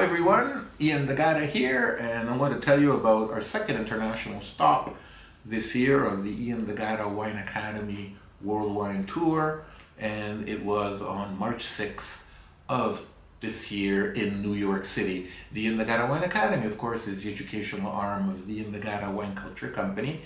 Hi everyone, Ian Dagata here, and I want to tell you about our second international stop this year of the Ian Dagata Wine Academy World Wine Tour, and it was on March 6th of this year in New York City. The Ian Dagata Wine Academy, of course, is the educational arm of the Ian Dagata Wine Culture Company,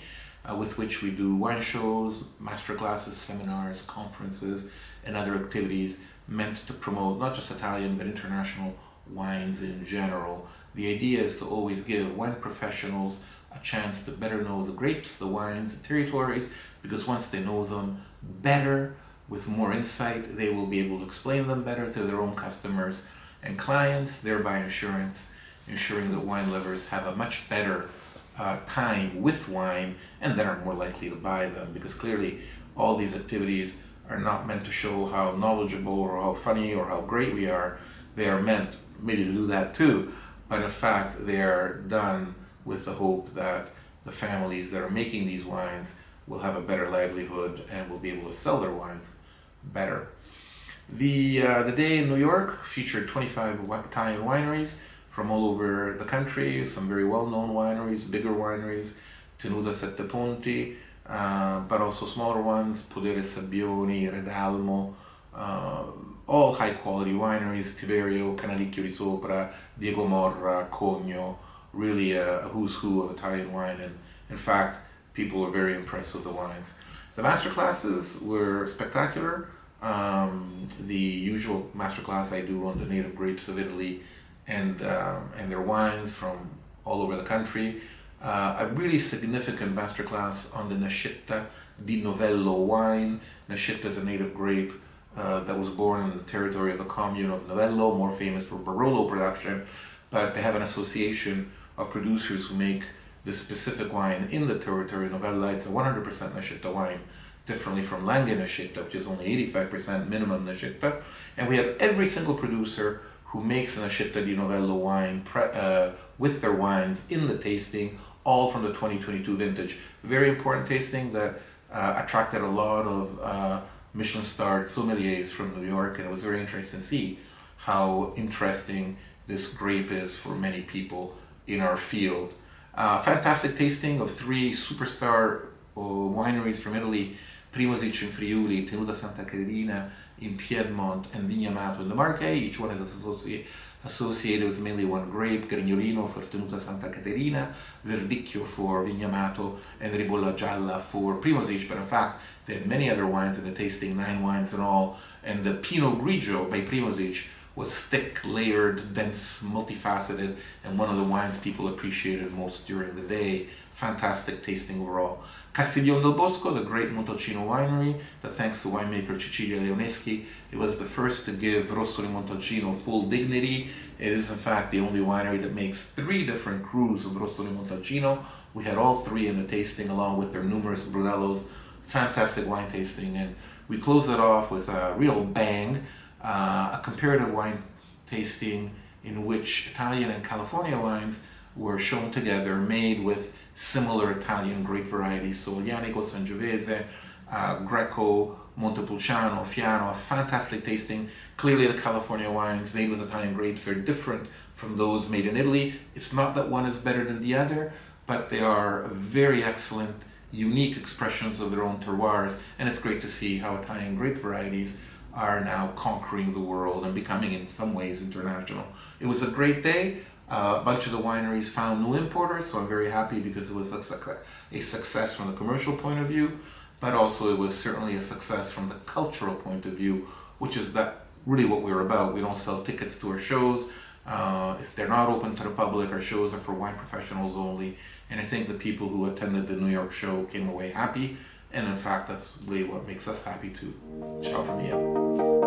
with which we do wine shows, masterclasses, seminars, conferences, and other activities meant to promote not just Italian but international wines in general. The idea is to always give wine professionals a chance to better know the grapes, the wines, the territories, because once they know them better, with more insight, they will be able to explain them better to their own customers and clients, thereby ensuring that wine lovers have a much better time with wine and then are more likely to buy them, because clearly all these activities are not meant to show how knowledgeable or how funny or how great we are. They are meant maybe to do that too, but in fact they are done with the hope that the families that are making these wines will have a better livelihood and will be able to sell their wines better. The day in New York featured 25 Italian wineries from all over the country, some very well-known wineries, bigger wineries, Tenuta Sette Ponti, but also smaller ones, Podere Sabbioni, Redalmo, all high-quality wineries, Tiberio, Canalicchio di Sopra, Diego Morra, Cogno, really a who's who of Italian wine, and in fact, people were very impressed with the wines. The masterclasses were spectacular. The usual masterclass I do on the native grapes of Italy and their wines from all over the country. A really significant masterclass on the Nascetta di Novello wine. Nascetta is a native grape that was born in the territory of the commune of Novello, more famous for Barolo production, but they have an association of producers who make this specific wine in the territory of Novella. It's a 100% Nascetta wine, differently from Langhe Nascetta, which is only 85% minimum Nascetta. And we have every single producer who makes a Nascetta di Novello wine with their wines in the tasting, all from the 2022 vintage. Very important tasting that attracted a lot of Michelin-starred sommeliers from New York, and it was very interesting to see how interesting this grape is for many people in our field. Fantastic tasting of three superstar wineries from Italy: Primosic in Friuli, Tenuta Santa Caterina in Piedmont, and Vignamato in the Marche. Each one is associated with mainly one grape: Grignolino for Tenuta Santa Caterina, Verdicchio for Vignamato, and Ribolla Gialla for Primosic. But in fact, they had many other wines in the tasting, 9 wines in all, and the Pinot Grigio by Primosic was thick, layered, dense, multifaceted, and one of the wines people appreciated most during the day. Fantastic tasting overall. Castiglione del Bosco, the great Montalcino winery, that thanks to winemaker Cecilia Leoneschi, it was the first to give Rosso di Montalcino full dignity. It is in fact the only winery that makes 3 different crus of Rosso di Montalcino. We had all 3 in the tasting along with their numerous Brunellos. Fantastic wine tasting, and we closed it off with a real bang. A comparative wine tasting in which Italian and California wines were shown together, made with similar Italian grape varieties, so Aglianico, Sangiovese, Greco, Montepulciano, Fiano. A fantastic tasting. Clearly the California wines made with Italian grapes are different from those made in Italy. It's not that one is better than the other, but they are very excellent, unique expressions of their own terroirs, and it's great to see how Italian grape varieties are now conquering the world and becoming in some ways international. It was a great day. A bunch of the wineries found new importers, so I'm very happy because it was a success from the commercial point of view, but also it was certainly a success from the cultural point of view, which is that really what we're about. We don't sell tickets to our shows. If they're not open to the public, our shows are for wine professionals only, and I think the people who attended the New York show came away happy. And in fact, that's really what makes us happy too. Ciao from here.